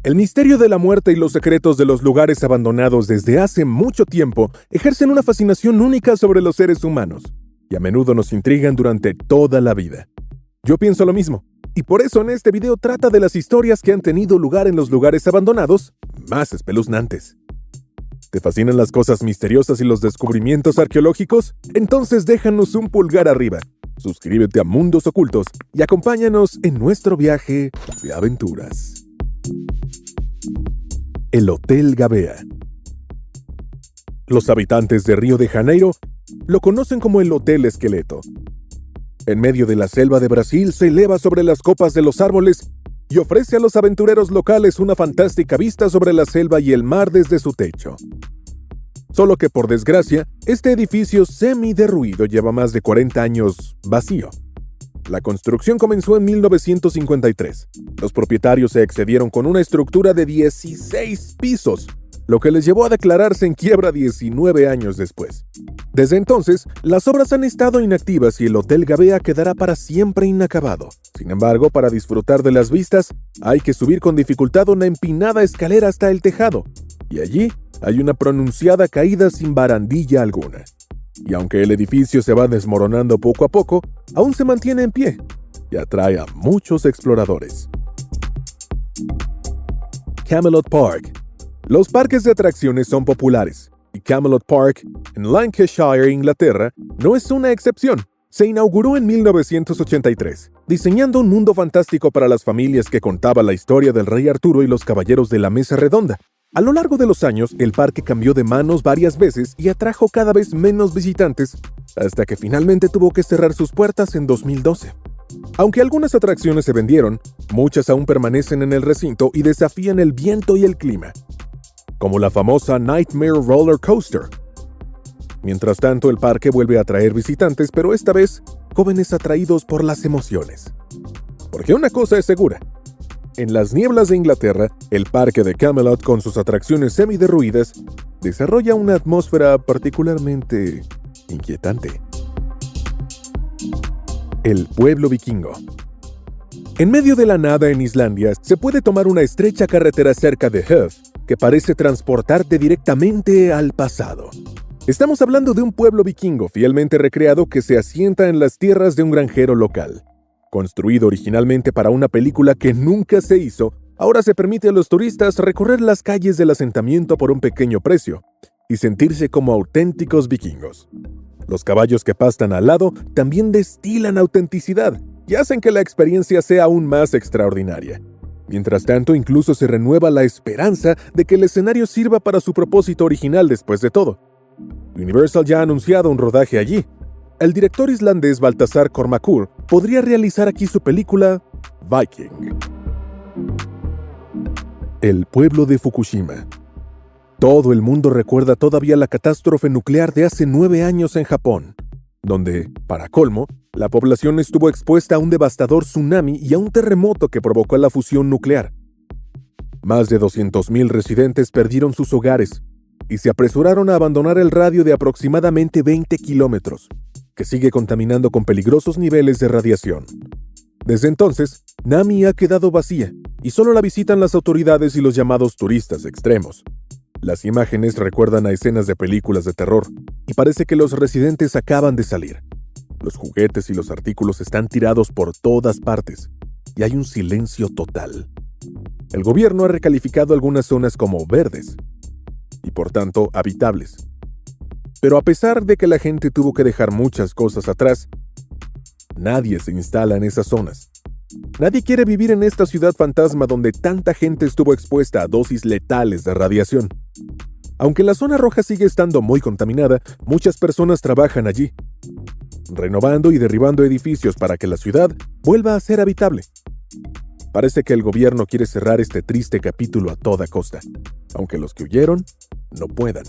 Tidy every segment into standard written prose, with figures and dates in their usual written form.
El misterio de la muerte y los secretos de los lugares abandonados desde hace mucho tiempo ejercen una fascinación única sobre los seres humanos, y a menudo nos intrigan durante toda la vida. Yo pienso lo mismo, y por eso en este video trata de las historias que han tenido lugar en los lugares abandonados más espeluznantes. ¿Te fascinan las cosas misteriosas y los descubrimientos arqueológicos? Entonces déjanos un pulgar arriba, suscríbete a Mundos Ocultos y acompáñanos en nuestro viaje de aventuras. El Hotel Gavea. Los habitantes de Río de Janeiro lo conocen como el Hotel Esqueleto. En medio de la selva de Brasil se eleva sobre las copas de los árboles y ofrece a los aventureros locales una fantástica vista sobre la selva y el mar desde su techo. Solo que por desgracia, este edificio semi-derruido lleva más de 40 años vacío. La construcción comenzó en 1953. Los propietarios se excedieron con una estructura de 16 pisos, lo que les llevó a declararse en quiebra 19 años después. Desde entonces, las obras han estado inactivas y el Hotel Gavea quedará para siempre inacabado. Sin embargo, para disfrutar de las vistas, hay que subir con dificultad una empinada escalera hasta el tejado, y allí hay una pronunciada caída sin barandilla alguna. Y aunque el edificio se va desmoronando poco a poco, aún se mantiene en pie y atrae a muchos exploradores. Camelot Park. Los parques de atracciones son populares, y Camelot Park, en Lancashire, Inglaterra, no es una excepción. Se inauguró en 1983, diseñando un mundo fantástico para las familias que contaba la historia del rey Arturo y los caballeros de la Mesa Redonda. A lo largo de los años, el parque cambió de manos varias veces y atrajo cada vez menos visitantes, hasta que finalmente tuvo que cerrar sus puertas en 2012. Aunque algunas atracciones se vendieron, muchas aún permanecen en el recinto y desafían el viento y el clima, como la famosa Nightmare Roller Coaster. Mientras tanto, el parque vuelve a atraer visitantes, pero esta vez jóvenes atraídos por las emociones. Porque una cosa es segura: en las nieblas de Inglaterra, el parque de Camelot, con sus atracciones semi-derruidas, desarrolla una atmósfera particularmente inquietante. El pueblo vikingo. En medio de la nada en Islandia, se puede tomar una estrecha carretera cerca de Höf, que parece transportarte directamente al pasado. Estamos hablando de un pueblo vikingo fielmente recreado que se asienta en las tierras de un granjero local. Construido originalmente para una película que nunca se hizo, ahora se permite a los turistas recorrer las calles del asentamiento por un pequeño precio y sentirse como auténticos vikingos. Los caballos que pastan al lado también destilan autenticidad y hacen que la experiencia sea aún más extraordinaria. Mientras tanto, incluso se renueva la esperanza de que el escenario sirva para su propósito original después de todo. Universal ya ha anunciado un rodaje allí. El director islandés Baltasar Kormákur podría realizar aquí su película Viking. El pueblo de Fukushima. Todo el mundo recuerda todavía la catástrofe nuclear de hace 9 años en Japón, donde, para colmo, la población estuvo expuesta a un devastador tsunami y a un terremoto que provocó la fusión nuclear. Más de 200.000 residentes perdieron sus hogares y se apresuraron a abandonar el radio de aproximadamente 20 kilómetros, que sigue contaminando con peligrosos niveles de radiación. Desde entonces, Nami ha quedado vacía y solo la visitan las autoridades y los llamados turistas extremos. Las imágenes recuerdan a escenas de películas de terror y parece que los residentes acaban de salir. Los juguetes y los artículos están tirados por todas partes y hay un silencio total. El gobierno ha recalificado algunas zonas como verdes y por tanto habitables. Pero a pesar de que la gente tuvo que dejar muchas cosas atrás, nadie se instala en esas zonas. Nadie quiere vivir en esta ciudad fantasma donde tanta gente estuvo expuesta a dosis letales de radiación. Aunque la zona roja sigue estando muy contaminada, muchas personas trabajan allí, renovando y derribando edificios para que la ciudad vuelva a ser habitable. Parece que el gobierno quiere cerrar este triste capítulo a toda costa, aunque los que huyeron no puedan,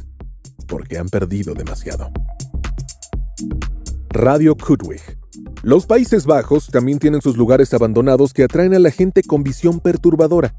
porque han perdido demasiado. Radio Kudwig. Los Países Bajos también tienen sus lugares abandonados que atraen a la gente con visión perturbadora.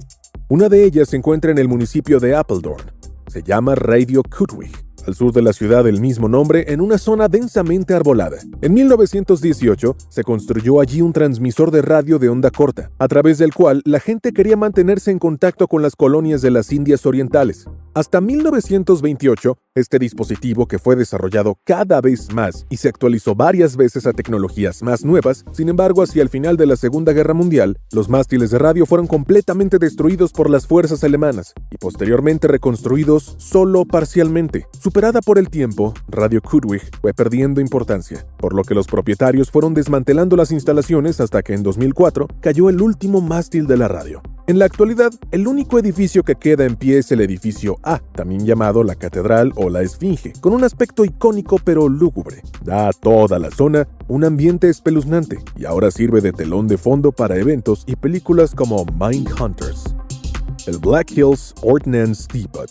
Una de ellas se encuentra en el municipio de Apeldoorn. Se llama Radio Kudwig al sur de la ciudad del mismo nombre, en una zona densamente arbolada. En 1918 se construyó allí un transmisor de radio de onda corta, a través del cual la gente quería mantenerse en contacto con las colonias de las Indias Orientales. Hasta 1928, este dispositivo, que fue desarrollado cada vez más y se actualizó varias veces a tecnologías más nuevas, sin embargo, hacia el final de la Segunda Guerra Mundial, los mástiles de radio fueron completamente destruidos por las fuerzas alemanas y posteriormente reconstruidos solo parcialmente. Superada por el tiempo, Radio Kudwig fue perdiendo importancia, por lo que los propietarios fueron desmantelando las instalaciones hasta que en 2004 cayó el último mástil de la radio. En la actualidad, el único edificio que queda en pie es el edificio A, también llamado la Catedral o la Esfinge, con un aspecto icónico pero lúgubre. Da a toda la zona un ambiente espeluznante y ahora sirve de telón de fondo para eventos y películas como Mindhunters. El Black Hills Ordnance Depot.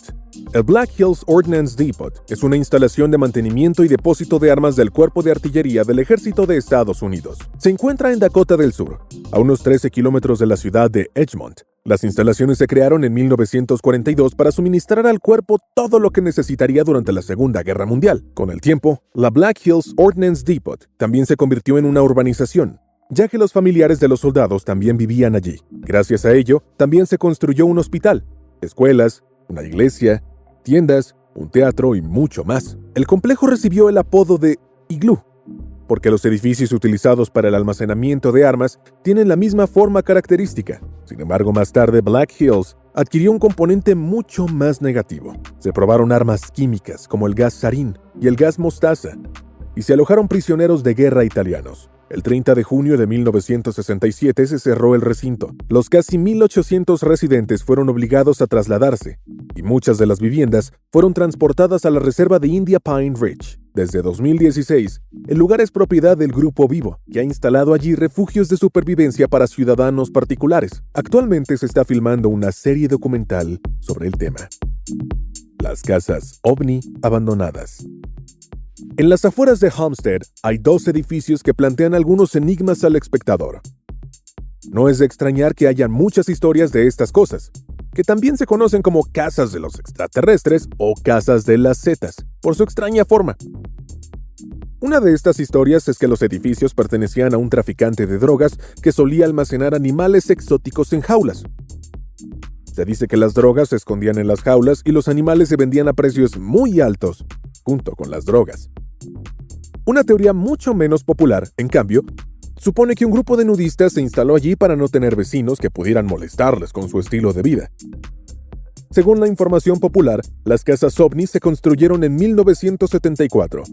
El Black Hills Ordnance Depot es una instalación de mantenimiento y depósito de armas del Cuerpo de Artillería del Ejército de Estados Unidos. Se encuentra en Dakota del Sur, a unos 13 kilómetros de la ciudad de Edgemont. Las instalaciones se crearon en 1942 para suministrar al cuerpo todo lo que necesitaría durante la Segunda Guerra Mundial. Con el tiempo, la Black Hills Ordnance Depot también se convirtió en una urbanización, ya que los familiares de los soldados también vivían allí. Gracias a ello, también se construyó un hospital, escuelas, una iglesia, tiendas, un teatro y mucho más. El complejo recibió el apodo de Iglú, porque los edificios utilizados para el almacenamiento de armas tienen la misma forma característica. Sin embargo, más tarde Black Hills adquirió un componente mucho más negativo. Se probaron armas químicas como el gas sarín y el gas mostaza, y se alojaron prisioneros de guerra italianos. El 30 de junio de 1967 se cerró el recinto. Los casi 1,800 residentes fueron obligados a trasladarse, y muchas de las viviendas fueron transportadas a la reserva de India Pine Ridge. Desde 2016, el lugar es propiedad del Grupo Vivo, que ha instalado allí refugios de supervivencia para ciudadanos particulares. Actualmente se está filmando una serie documental sobre el tema. Las casas ovni abandonadas. En las afueras de Homestead hay 2 edificios que plantean algunos enigmas al espectador. No es de extrañar que hayan muchas historias de estas cosas, que también se conocen como casas de los extraterrestres o casas de las Zetas, por su extraña forma. Una de estas historias es que los edificios pertenecían a un traficante de drogas que solía almacenar animales exóticos en jaulas. Se dice que las drogas se escondían en las jaulas y los animales se vendían a precios muy altos, junto con las drogas. Una teoría mucho menos popular, en cambio, supone que un grupo de nudistas se instaló allí para no tener vecinos que pudieran molestarles con su estilo de vida. Según la información popular, las casas ovnis se construyeron en 1974,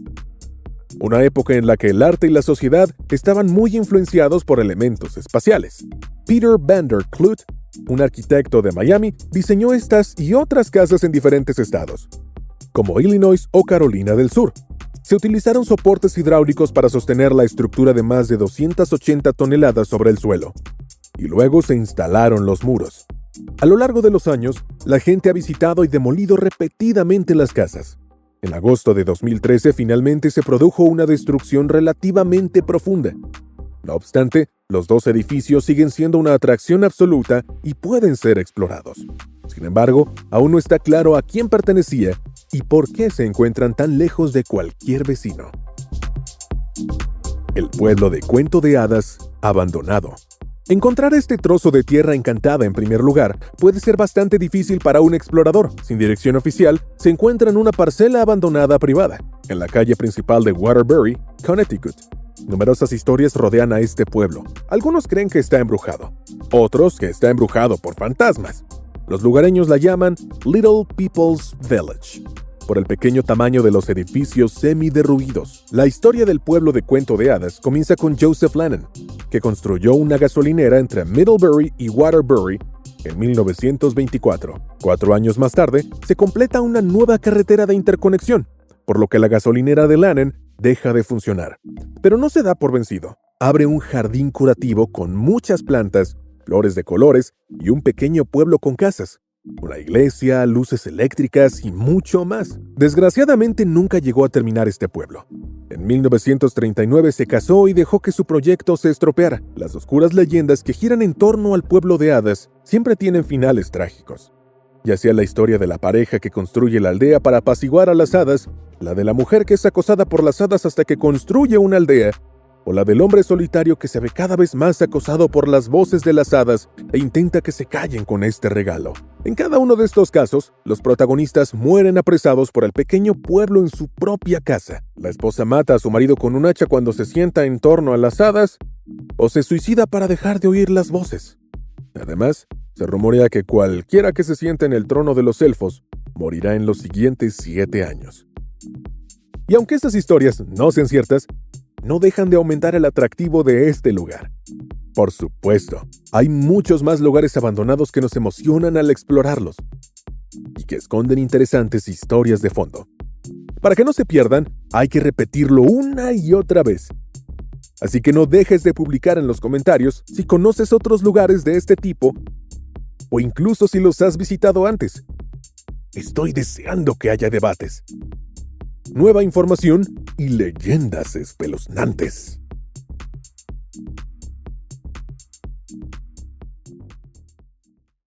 una época en la que el arte y la sociedad estaban muy influenciados por elementos espaciales. Peter Vander Kloot, un arquitecto de Miami, diseñó estas y otras casas en diferentes estados, como Illinois o Carolina del Sur. Se utilizaron soportes hidráulicos para sostener la estructura de más de 280 toneladas sobre el suelo, y luego se instalaron los muros. A lo largo de los años, la gente ha visitado y demolido repetidamente las casas. En agosto de 2013 finalmente se produjo una destrucción relativamente profunda. No obstante, los 2 edificios siguen siendo una atracción absoluta y pueden ser explorados. Sin embargo, aún no está claro a quién pertenecía y por qué se encuentran tan lejos de cualquier vecino. El pueblo de cuento de hadas abandonado. Encontrar este trozo de tierra encantada en primer lugar puede ser bastante difícil para un explorador. Sin dirección oficial, se encuentra en una parcela abandonada privada, en la calle principal de Waterbury, Connecticut. Numerosas historias rodean a este pueblo. Algunos creen que está embrujado, otros que está embrujado por fantasmas. Los lugareños la llaman Little People's Village, por el pequeño tamaño de los edificios semi-derruidos. La historia del pueblo de cuento de hadas comienza con Joseph Lannon, que construyó una gasolinera entre Middlebury y Waterbury en 1924. 4 años más tarde, se completa una nueva carretera de interconexión, por lo que la gasolinera de Lannon deja de funcionar. Pero no se da por vencido. Abre un jardín curativo con muchas plantas, flores de colores y un pequeño pueblo con casas, una iglesia, luces eléctricas y mucho más. Desgraciadamente nunca llegó a terminar este pueblo. En 1939 se casó y dejó que su proyecto se estropeara. Las oscuras leyendas que giran en torno al pueblo de hadas siempre tienen finales trágicos. ya sea la historia de la pareja que construye la aldea para apaciguar a las hadas, la de la mujer que es acosada por las hadas hasta que construye una aldea, o la del hombre solitario que se ve cada vez más acosado por las voces de las hadas e intenta que se callen con este regalo. En cada uno de estos casos, los protagonistas mueren apresados por el pequeño pueblo en su propia casa. La esposa mata a su marido con un hacha cuando se sienta en torno a las hadas, o se suicida para dejar de oír las voces. Además, se rumorea que cualquiera que se siente en el trono de los elfos morirá en los siguientes 7 años. Y aunque estas historias no sean ciertas, no dejan de aumentar el atractivo de este lugar. Por supuesto, hay muchos más lugares abandonados que nos emocionan al explorarlos y que esconden interesantes historias de fondo. Para que no se pierdan, hay que repetirlo una y otra vez. Así que no dejes de publicar en los comentarios si conoces otros lugares de este tipo o incluso si los has visitado antes. Estoy deseando que haya debates, nueva información y leyendas espeluznantes.